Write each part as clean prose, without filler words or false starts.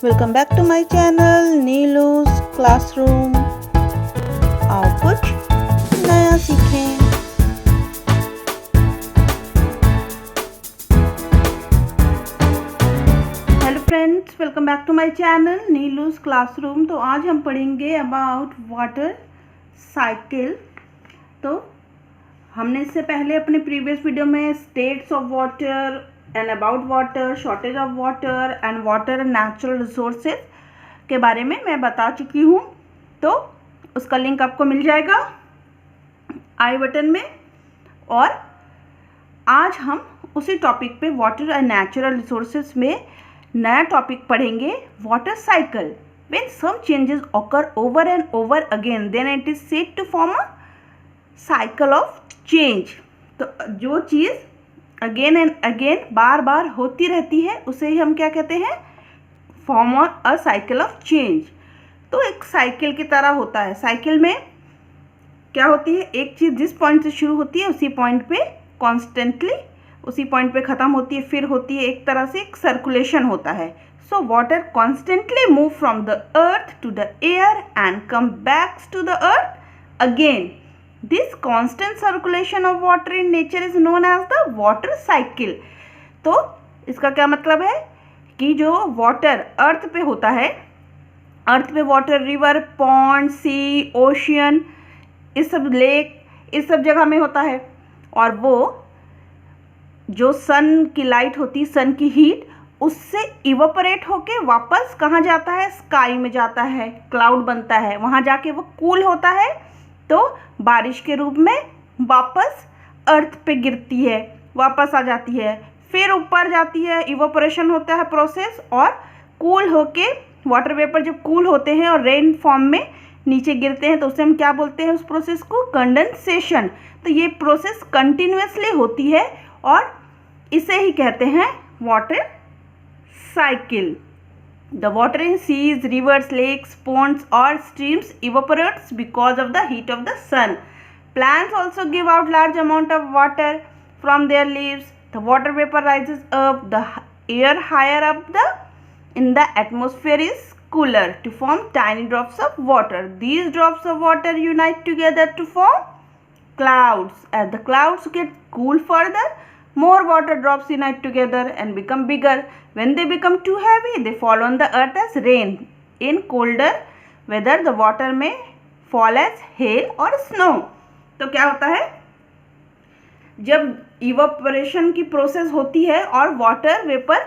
Welcome back to my channel Neelu's classroom. आओ कुछ नया सीखें। Hello friends, welcome back to my channel Neelu's classroom. तो आज हम पढ़ेंगे अबाउट वाटर साइकिल। तो हमने इससे पहले अपने प्रीवियस वीडियो में states of water and about water, shortage of water and water and natural resources के बारे में मैं बता चुकी हूँ। तो उसका लिंक आपको मिल जाएगा आई बटन में। और आज हम उसी टॉपिक पे वाटर एंड नेचुरल रिसोर्सेज में नया टॉपिक पढ़ेंगे, water cycle. When some changes occur over and over again then it is said to form a cycle of change. तो जो चीज़ अगेन एंड अगेन बार बार होती रहती है उसे ही हम क्या कहते हैं, form a cycle of change. तो एक साइकिल की तरह होता है। साइकिल में क्या होती है, एक चीज़ जिस पॉइंट से शुरू होती है उसी पॉइंट पे कॉन्स्टेंटली उसी पॉइंट पे ख़त्म होती है, फिर होती है एक तरह से एक सर्कुलेशन होता है। So water constantly move from the earth to the air and come back to the earth again. This constant circulation of water in nature is known as the water cycle। तो इसका क्या मतलब है कि जो water अर्थ पे होता है, अर्थ पे वाटर रिवर, पॉन्ड, सी, ओशियन, इस सब लेक, इस सब जगह में होता है। और वो जो सन की लाइट होती है, सन की हीट, उससे इवोपरेट होके वापस कहाँ जाता है, स्काई में जाता है, क्लाउड बनता है, वहाँ जाके वो कूल होता है तो बारिश के रूप में वापस अर्थ पे गिरती है, वापस आ जाती है, फिर ऊपर जाती है, इवोपरेशन होता है प्रोसेस, और कूल होके वाटर वेपर जब कूल होते हैं और रेन फॉर्म में नीचे गिरते हैं तो उसे हम क्या बोलते हैं, उस प्रोसेस को कंडेंसेशन। तो ये प्रोसेस कंटिन्यूसली होती है और इसे ही कहते हैं water cycle. The water in seas, rivers, lakes, ponds or streams evaporates because of the heat of the sun. Plants also give out large amount of water from their leaves. The water vapor rises up. The air higher up in the atmosphere is cooler to form tiny drops of water. These drops of water unite together to form clouds. As the clouds get cool further, more water drops unite together and become bigger. When they become too heavy, they fall on the earth as rain. In colder weather, the water may fall as hail or snow. तो क्या होता है, जब evaporation की process होती है और water vapour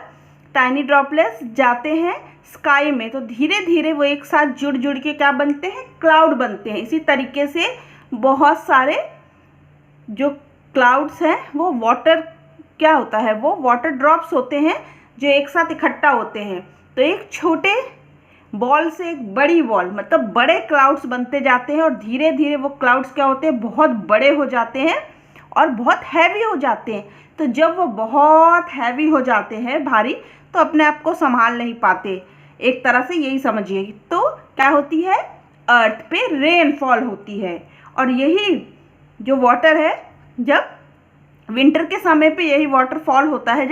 tiny droplets जाते हैं स्काई में, तो धीरे धीरे वो एक साथ जुड़ जुड़ के क्या बनते हैं, क्लाउड बनते हैं। इसी तरीके से बहुत सारे जो क्लाउड्स हैं वो वाटर क्या होता है, वो वाटर ड्रॉप्स होते हैं जो एक साथ इकट्ठा होते हैं। तो एक छोटे बॉल से एक बड़ी बॉल, मतलब बड़े क्लाउड्स बनते जाते हैं और धीरे धीरे वो क्लाउड्स क्या होते हैं, बहुत बड़े हो जाते हैं और बहुत हैवी हो जाते हैं। तो जब वो बहुत हैवी हो जाते हैं, भारी, तो अपने आप को संभाल नहीं पाते, एक तरह से यही समझिए। तो क्या होती है, अर्थ पे रेनफॉल होती है। और यही जो वाटर है, जब विंटर के समय पे यही वाटरफॉल होता है,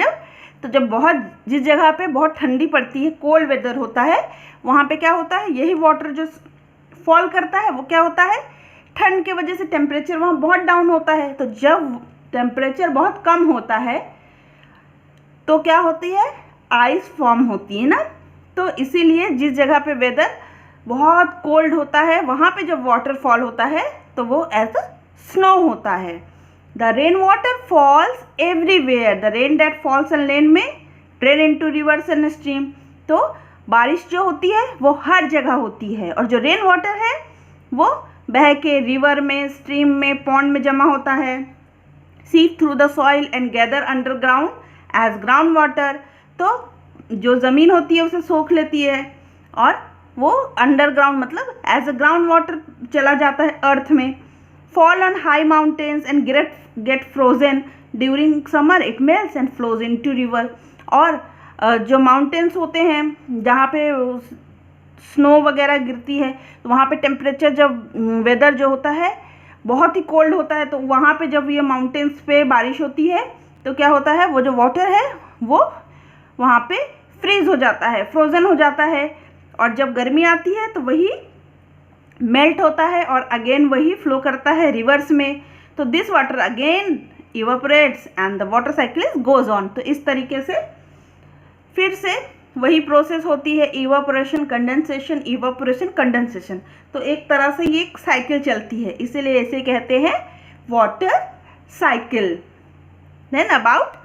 जब बहुत जिस जगह पे बहुत ठंडी पड़ती है, कोल्ड वेदर होता है, वहाँ पे क्या होता है, यही वाटर जो फॉल करता है वो क्या होता है, ठंड के वजह से टेम्परेचर वहाँ बहुत डाउन होता है। तो जब टेम्परेचर बहुत कम होता है तो क्या होती है, आइस फॉर्म होती है ना। तो इसीलिए जिस जगह पे वेदर बहुत कोल्ड होता है वहाँ पे जब वाटरफॉल होता है तो वो एज अ स्नो होता है। The rainwater falls everywhere. The rain that falls on land में drain into rivers and stream. तो बारिश जो होती है वो हर जगह होती है, और जो रेन वाटर है वो बह के रिवर में, स्ट्रीम में, पॉन्ड में जमा होता है। Seep through the soil and gather underground as ground water. तो जो ज़मीन होती है उसे सोख लेती है और वो अंडरग्राउंड मतलब एज अ ग्राउंड वाटर चला जाता है अर्थ में। Fall on high mountains and get frozen during summer. It melts and flows into river. और जो माउंटेन्स होते हैं जहाँ पे स्नो वगैरह गिरती है, तो वहाँ पे टेम्परेचर जब वेदर जो होता है बहुत ही कोल्ड होता है, तो वहाँ पे जब ये माउंटेन्स पे बारिश होती है तो क्या होता है, वो जो वाटर है वो वहाँ पे फ्रीज हो जाता है, फ्रोज़न हो जाता है, और जब गर्मी आती है तो वही मेल्ट होता है और अगेन वही फ्लो करता है रिवर्स में। तो this water again evaporates and the water cycle is goes on. तो इस तरीके से फिर से वही प्रोसेस होती है, इवापोरेशन कंडेंसेशन, इवापोरेशन कंडेंसेशन। तो एक तरह से ये एक साइकिल चलती है, इसीलिए इसे कहते हैं water cycle. Then about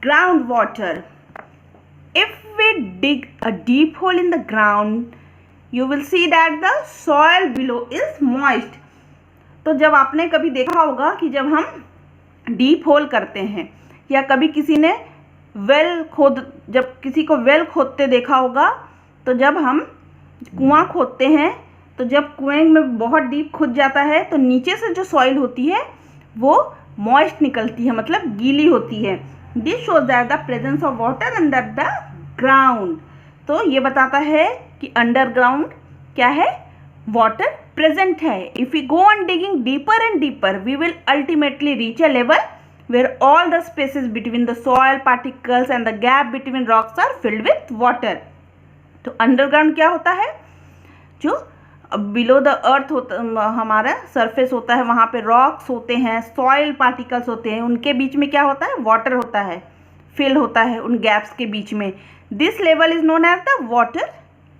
ground water, if we dig a deep hole in the ground you will see that the soil below is moist। तो जब आपने कभी देखा होगा कि जब हम डीप होल करते हैं या कभी किसी ने जब किसी को वेल खोदते देखा होगा, तो जब हम कुआं खोदते हैं तो जब कुएं में बहुत डीप खुद जाता है तो नीचे से जो सॉइल होती है वो मॉइस्ट निकलती है, मतलब गीली होती है। This shows that the presence of water under the ground. तो ये बताता है कि अंडरग्राउंड क्या है, वाटर प्रेजेंट है। If you go on digging deeper and deeper we will ultimately reach a level where all the spaces between the soil particles and the gap between rocks are filled with water। तो underground क्या होता है, जो below the earth होता, हमारा surface होता है, वहाँ पे रॉक्स होते हैं, सॉइल पार्टिकल्स होते हैं, उनके बीच में क्या होता है, वाटर होता है, फिल होता है उन गैप्स के बीच में। This level is known as the water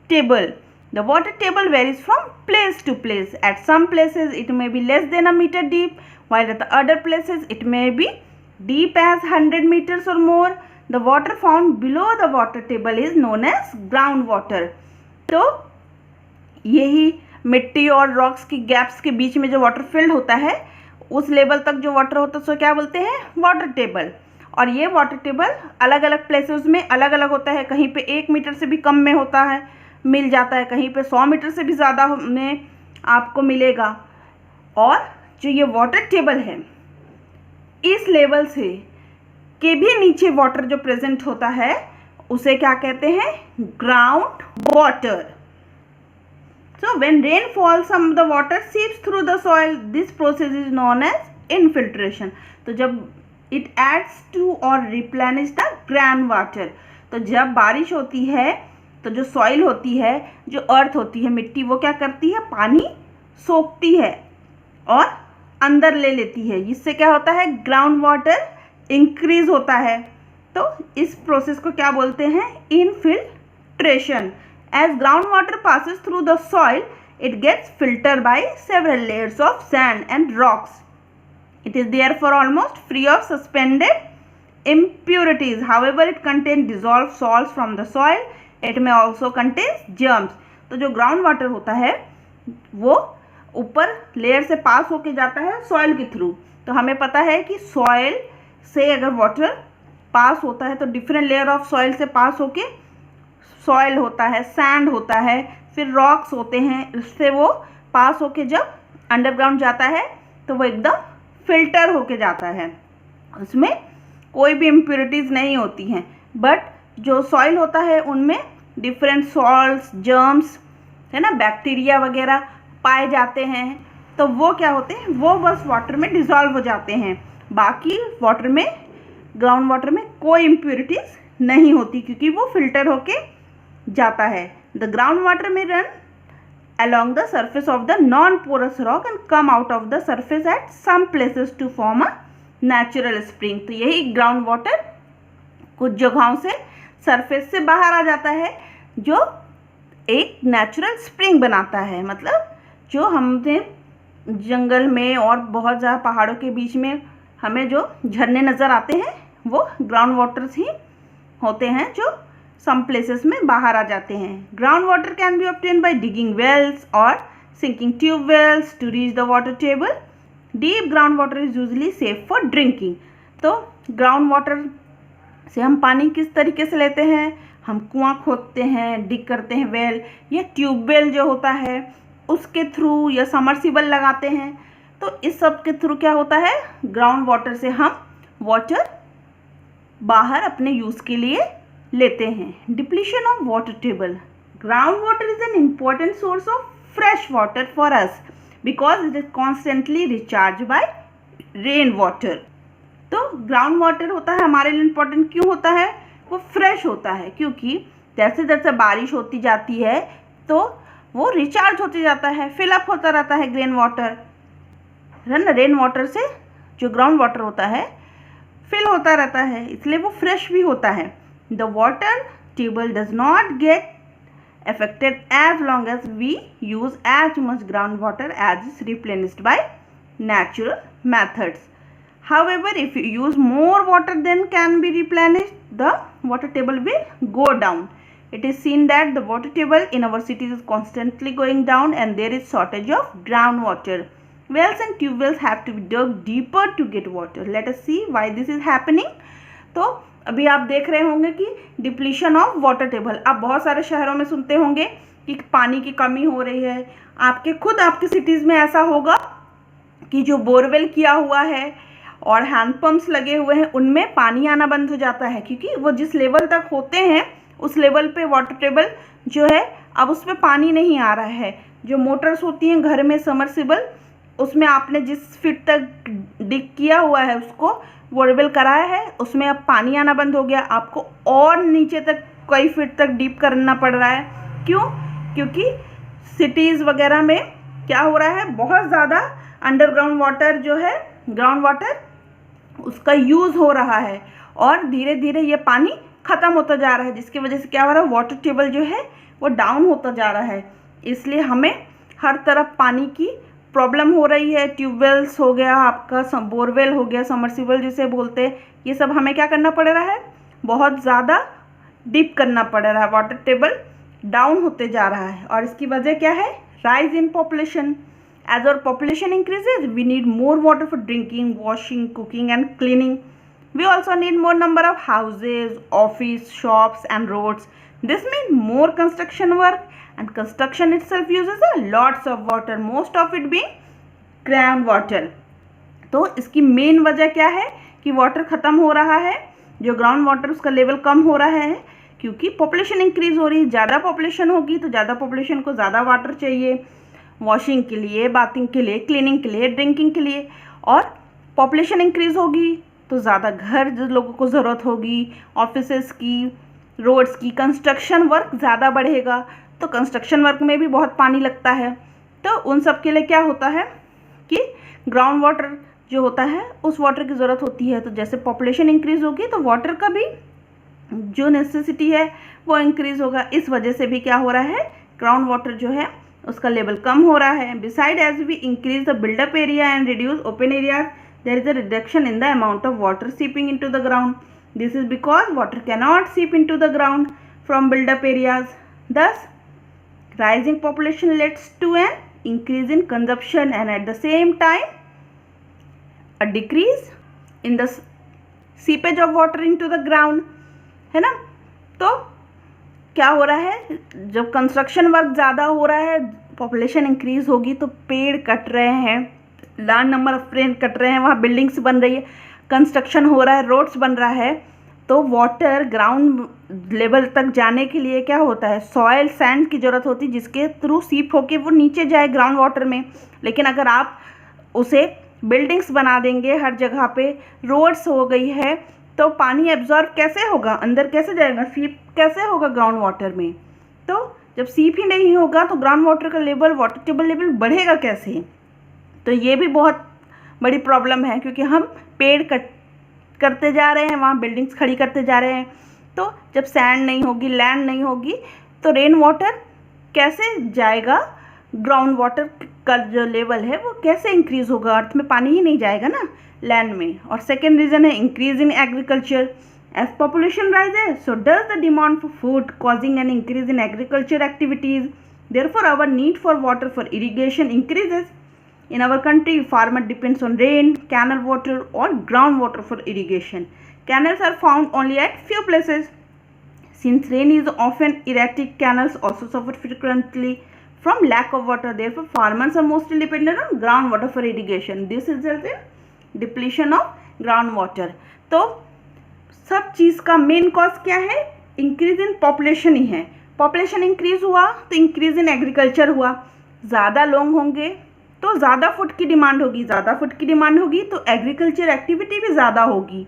table. The water table varies from place to place. At some places it may be less than a metre deep, while at the other places it may be deep as 100 meters or more। The water found below the water table is known as ground water। तो यही मिट्टी और rocks की gaps के बीच में जो water field होता है, उस लेवल तक जो वाटर होता है उसको क्या बोलते हैं, वाटर टेबल। और ये वाटर टेबल अलग अलग प्लेसेस में अलग अलग होता है, कहीं पे 1 मीटर से भी कम में होता है, मिल जाता है, कहीं पे 100 मीटर से भी ज़्यादा में आपको मिलेगा। और जो ये वाटर टेबल है, इस लेवल से के भी नीचे वाटर जो प्रेजेंट होता है उसे क्या कहते हैं, ground water. So when rain falls some of the water seeps through the soil, this process is known as infiltration. तो जब इट एड्स टू और रिप्लेनिश द ग्राउंड वाटर, तो जब बारिश होती है तो जो सॉइल होती है, जो अर्थ होती है, मिट्टी, वो क्या करती है, पानी सोखती है और अंदर ले लेती है। इससे क्या होता है, ग्राउंड वाटर इंक्रीज होता है। तो इस प्रोसेस को क्या बोलते हैं, infiltration. As ground water passes through the soil it gets filter by several layers of sand and rocks. It is therefore almost free of suspended impurities। however it contains dissolved salts from the soil। it may also contains germs। तो जो ground water होता है वो ऊपर layer से पास होके जाता है सॉइल के थ्रू। तो हमें पता है कि सॉइल से अगर वाटर पास होता है तो डिफरेंट लेयर ऑफ सॉइल से पास होके सॉइल होता है, सैंड होता है, फिर रॉक्स होते हैं, इससे वो पास होके जब अंडरग्राउंड जाता है तो वो एकदम फिल्टर होके जाता है, उसमें कोई भी इम्प्योरिटीज़ नहीं होती हैं। बट जो सॉइल होता है उनमें डिफरेंट सॉल्ट्स, जर्म्स है ना, बैक्टीरिया वगैरह पाए जाते हैं। तो वो क्या होते हैं, वो बस वाटर में डिज़ोल्व हो जाते हैं। बाकी वाटर में, ग्राउंड वाटर में कोई इम्प्योरिटीज़ नहीं होती क्योंकि वो फिल्टर होके जाता है। द ग्राउंड वाटर में run along the surface of the non-porous rock and come out of the surface at some places to form a natural spring। तो यही ग्राउंड वाटर कुछ जगहों से सरफेस से बाहर आ जाता है जो एक नेचुरल स्प्रिंग बनाता है। मतलब जो हमने जंगल में और बहुत ज़्यादा पहाड़ों के बीच में हमें जो झरने नज़र आते हैं वो ग्राउंड वाटर्स ही होते हैं जो सम प्लेसेस में बाहर आ जाते हैं। Ground water can be obtain by digging wells और sinking tube wells to reach the water table. Deep ground water is usually safe for drinking. तो ग्राउंड वाटर से हम पानी किस तरीके से लेते हैं, हम कुआं खोदते हैं, डिग करते हैं वेल, या ट्यूबवेल जो होता है उसके थ्रू, या समरसीबल लगाते हैं। तो इस सब के थ्रू क्या होता है, ग्राउंड वाटर से हम वाटर बाहर अपने यूज़ के लिए लेते हैं। Depletion of water table. Ground water is an important source of fresh water for us because it is constantly recharge by rain water. तो ग्राउंड वाटर होता है हमारे लिए इम्पॉर्टेंट क्यों होता है, वो फ्रेश होता है, क्योंकि जैसे जैसे बारिश होती जाती है तो वो रिचार्ज होते जाता है, फिलअप होता रहता है ग्रेन वाटर, है ना। रेन वाटर से जो ग्राउंड वाटर होता है फिल होता रहता है, इसलिए वो फ्रेश भी होता है। The water table does not gate affected as long as we use as much groundwater as is replenished by natural methods. However, if you use more water than can be replenished, the water table will go down. It is seen that the water table in our cities is constantly going down and there is shortage of groundwater. Wells and tube wells have to be dug deeper to get water. Let us see why this is happening. तो अभी आप देख रहे होंगे कि depletion of water table, आप बहुत सारे शहरों में सुनते होंगे कि पानी की कमी हो रही है। आपके सिटीज़ में ऐसा होगा कि जो बोरवेल किया हुआ है और हैंडपम्प्स लगे हुए हैं उनमें पानी आना बंद हो जाता है, क्योंकि वो जिस लेवल तक होते हैं उस लेवल पे वाटर टेबल जो है अब उस पर पानी नहीं आ रहा है। जो मोटर्स होती हैं घर में समरसिबल, उसमें आपने जिस फीट तक डिग किया हुआ है उसको बोरवेल कराया है, उसमें अब पानी आना बंद हो गया, आपको और नीचे तक कई फीट तक डीप करना पड़ रहा है। क्यों? क्योंकि सिटीज़ वगैरह में क्या हो रहा है, बहुत ज़्यादा अंडरग्राउंड वाटर जो है, ग्राउंड वाटर उसका यूज़ हो रहा है और धीरे धीरे ये पानी ख़त्म होता जा रहा है, जिसकी वजह से क्या हो रहा है, वाटर टेबल जो है वो डाउन होता जा रहा है। इसलिए हमें हर तरफ पानी की प्रॉब्लम हो रही है। ट्यूबवेल्स हो गया, आपका बोरवेल हो गया, समरसिबल जिसे बोलते हैं, ये सब हमें क्या करना पड़ रहा है, बहुत ज़्यादा डीप करना पड़ रहा है, वाटर टेबल डाउन होते जा रहा है। और इसकी वजह क्या है, rise in population. As our population increases we need more water for drinking, washing, cooking and cleaning. We also need more number of houses, office, shops and roads. This means more construction work, and construction itself uses a lots of water, most of it being ground water. तो इसकी main वजह क्या है कि water ख़त्म हो रहा है, जो ग्राउंड वाटर उसका लेवल कम हो रहा है, क्योंकि पॉपुलेशन इंक्रीज हो रही है। ज़्यादा पॉपुलेशन होगी तो ज़्यादा पॉपुलेशन को ज़्यादा वाटर चाहिए, वॉशिंग के लिए, बाथिंग के लिए, क्लीनिंग के लिए, ड्रिंकिंग के लिए। और पॉपुलेशन इंक्रीज होगी तो ज़्यादा घर जो लोगों को ज़रूरत होगी, ऑफिसेस की, रोड्स की, कंस्ट्रक्शन वर्क ज़्यादा बढ़ेगा, तो कंस्ट्रक्शन वर्क में भी बहुत पानी लगता है। तो उन सब के लिए क्या होता है कि ग्राउंड वाटर जो होता है उस वाटर की ज़रूरत होती है। तो जैसे पॉपुलेशन इंक्रीज़ होगी तो वाटर का भी जो नेसेसिटी है वो इंक्रीज़ होगा। इस वजह से भी क्या हो रहा है, ग्राउंड वाटर जो है उसका लेवल कम हो रहा है। Beside as we increase the buildup area and reduce open areas, there is a reduction in the amount of water seeping into the ground. This is because water cannot seep into the ground from build-up areas. Thus, rising population leads to an increase in consumption and at the same time a decrease in the seepage of water into the ground. है ना। तो क्या हो रहा है, जब construction work ज़्यादा हो रहा है, पॉपुलेशन इंक्रीज होगी तो पेड़ कट रहे हैं, लार्ज नंबर ऑफ पेड़ कट रहे हैं, वहाँ बिल्डिंग्स बन रही है, कंस्ट्रक्शन हो रहा है, रोड्स बन रहा है, तो वाटर ग्राउंड लेवल तक जाने के लिए क्या होता है, सॉयल सैंड की ज़रूरत होती है, जिसके थ्रू सीप होके वो नीचे जाए ग्राउंड वाटर में। लेकिन अगर आप उसे बिल्डिंग्स बना देंगे, हर जगह पे रोड्स हो गई है, तो पानी एब्जॉर्ब कैसे होगा, अंदर कैसे जाएगा, सीप कैसे होगा ग्राउंड वाटर में। तो जब सीप ही नहीं होगा तो ग्राउंड वाटर का लेवल, वाटर टेबल लेवल बढ़ेगा कैसे। तो ये भी बहुत बड़ी प्रॉब्लम है, क्योंकि हम पेड़ कट करते जा रहे हैं, वहाँ बिल्डिंग्स खड़ी करते जा रहे हैं। तो जब सैंड नहीं होगी, लैंड नहीं होगी, तो रेन वाटर कैसे जाएगा, ग्राउंड वाटर का जो लेवल है वो कैसे इंक्रीज़ होगा, अर्थ में पानी ही नहीं जाएगा ना लैंड में। और सेकेंड रीज़न है increase in agriculture. As population rises so does the demand for food, causing an increase in agriculture activities. Therefore our need for water for irrigation increases. In our country, farmer depends on rain, canal water or groundwater for irrigation. Canals are found only at few places. Since rain is often erratic, canals also suffer frequently from lack of water. Therefore, farmers are mostly dependent on groundwater for irrigation. This results in depletion of groundwater. तो सब चीज़ का main cause क्या है, increase in population ही है। Population increase हुआ तो increase in agriculture हुआ, ज़्यादा लोग होंगे तो ज़्यादा फूड की डिमांड होगी, ज़्यादा फूड की डिमांड होगी तो एग्रीकल्चर एक्टिविटी भी ज़्यादा होगी,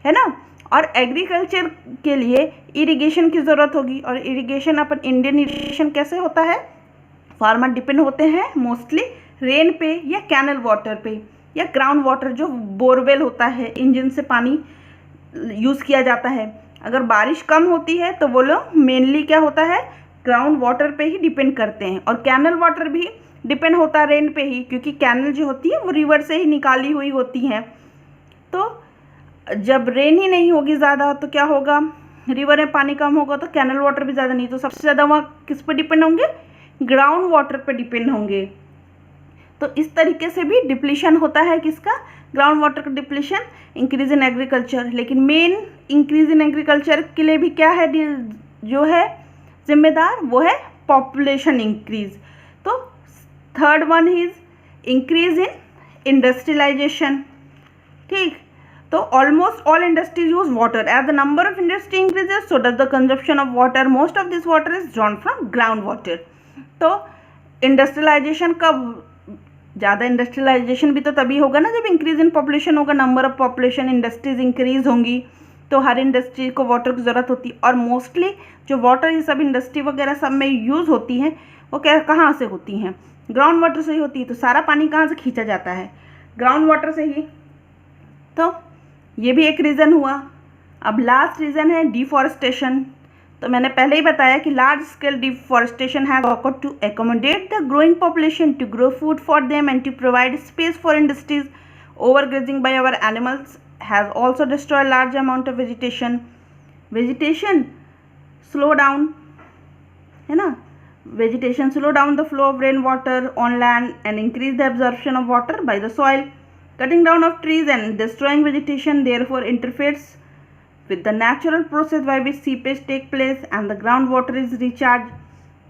है ना। और एग्रीकल्चर के लिए इरिगेशन की ज़रूरत होगी। और इरिगेशन अपन इंडियन इरिगेशन कैसे होता है, फार्मर डिपेंड होते हैं मोस्टली रेन पे या कैनल वाटर पे या ग्राउंड वाटर, जो बोरवेल होता है, इंजन से पानी यूज़ किया जाता है। अगर बारिश कम होती है तो वो लोग मेनली क्या होता है, ग्राउंड वाटर पे ही डिपेंड करते हैं। और कैनल वाटर भी डिपेंड होता है रेन पे ही, क्योंकि कैनल जो होती है वो रिवर से ही निकाली हुई होती हैं। तो जब रेन ही नहीं होगी ज़्यादा तो क्या होगा, रिवर में पानी कम होगा तो कैनल वाटर भी ज़्यादा नहीं, तो सबसे ज़्यादा वहाँ किस पर डिपेंड होंगे, ग्राउंड वाटर पर डिपेंड होंगे। तो इस तरीके से भी डिप्लीशन होता है किसका, ग्राउंड वाटर का डिप्लीशन, इंक्रीज इन एग्रीकल्चर। लेकिन मेन इंक्रीज इन एग्रीकल्चर के लिए भी क्या है जो है जिम्मेदार, वो है पॉपुलेशन इंक्रीज। तो third one is increase in industrialization. ठीक, तो almost all industries use water, as the number of industry increases so does the consumption of water, most of this water is drawn from ground water. तो industrialization कब, ज़्यादा industrialization भी तो तभी होगा ना जब इंक्रीज इन पॉपुलेशन होगा, number of population, industries increase होंगी, तो हर इंडस्ट्री को वाटर की ज़रूरत होती है। और मोस्टली जो वाटर ये सब इंडस्ट्री वगैरह सब में यूज़ होती हैं वो क्या, कहाँ से होती हैं, ग्राउंड वाटर से ही होती है। तो सारा पानी कहाँ से खींचा जाता है, ग्राउंड वाटर से ही। तो ये भी एक रीज़न हुआ। अब लास्ट रीज़न है डिफॉरेस्टेशन। तो मैंने पहले ही बताया कि large scale deforestation has occurred to accommodate the growing population, to grow food for them and to provide space for industries. Overgrazing by our animals has also destroy large amount of vegetation. Vegetation slow down, है ना, vegetation slow down the flow of rainwater on land and increase the absorption of water by the soil. Cutting down of trees and destroying vegetation therefore interferes with the natural process by which seepage take place and the groundwater is recharged.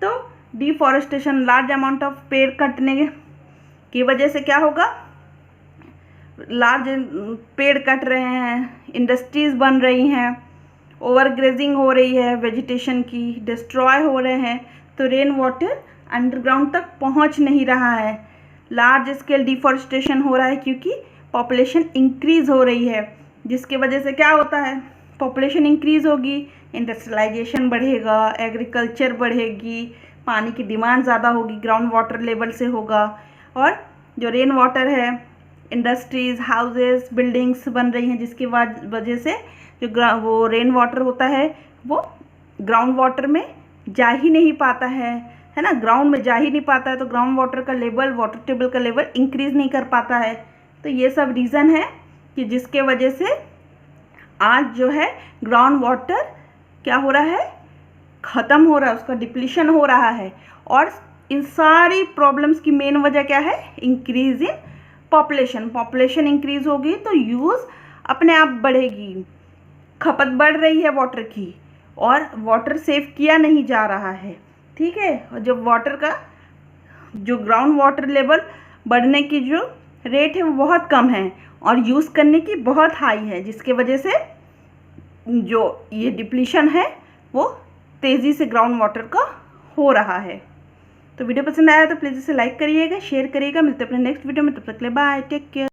तो deforestation, large amount of पेड़ कटने की वजह से क्या होगा, large पेड़ cut रहे हैं, इंडस्ट्रीज बन रही हैं, ओवरग्रेजिंग हो रही है, वेजिटेशन की डिस्ट्रॉय हो रहे हैं, तो रेन वाटर अंडरग्राउंड तक पहुंच नहीं रहा है। लार्ज स्केल डिफॉरेस्टेशन हो रहा है क्योंकि पॉपुलेशन इंक्रीज़ हो रही है, जिसके वजह से क्या होता है, पॉपुलेशन इंक्रीज़ होगी, इंडस्ट्रियलाइजेशन बढ़ेगा, एग्रीकल्चर बढ़ेगी, पानी की डिमांड ज़्यादा होगी, ग्राउंड वाटर लेवल से होगा। और जो रेन वाटर है, इंडस्ट्रीज़, हाउसेस, बिल्डिंग्स बन रही हैं, जिसकी वजह से जो वो रेन वाटर होता है वो ग्राउंड वाटर में जा ही नहीं पाता है ना, ग्राउंड में जा ही नहीं पाता है, तो ग्राउंड वाटर का लेवल, वाटर टेबल का लेवल इंक्रीज़ नहीं कर पाता है। तो ये सब रीज़न है कि जिसके वजह से आज जो है ग्राउंड वाटर क्या हो रहा है, ख़त्म हो रहा है, उसका डिप्लीशन हो रहा है। और इन सारी प्रॉब्लम्स की मेन वजह क्या है, increase in population. Population increase होगी तो यूज़ अपने आप बढ़ेगी, खपत बढ़ रही है वाटर की, और वाटर सेव किया नहीं जा रहा है। ठीक है, और जब वाटर का जो ग्राउंड वाटर लेवल बढ़ने की जो रेट है वो बहुत कम है और यूज़ करने की बहुत हाई है, जिसके वजह से जो ये डिप्लीशन है वो तेज़ी से ग्राउंड वाटर का हो रहा है। तो वीडियो पसंद आया तो प्लीज़ इसे लाइक करिएगा, शेयर करिएगा। मिलते हैं अपने नेक्स्ट वीडियो में, तब तक के लिए बाय, टेक केयर।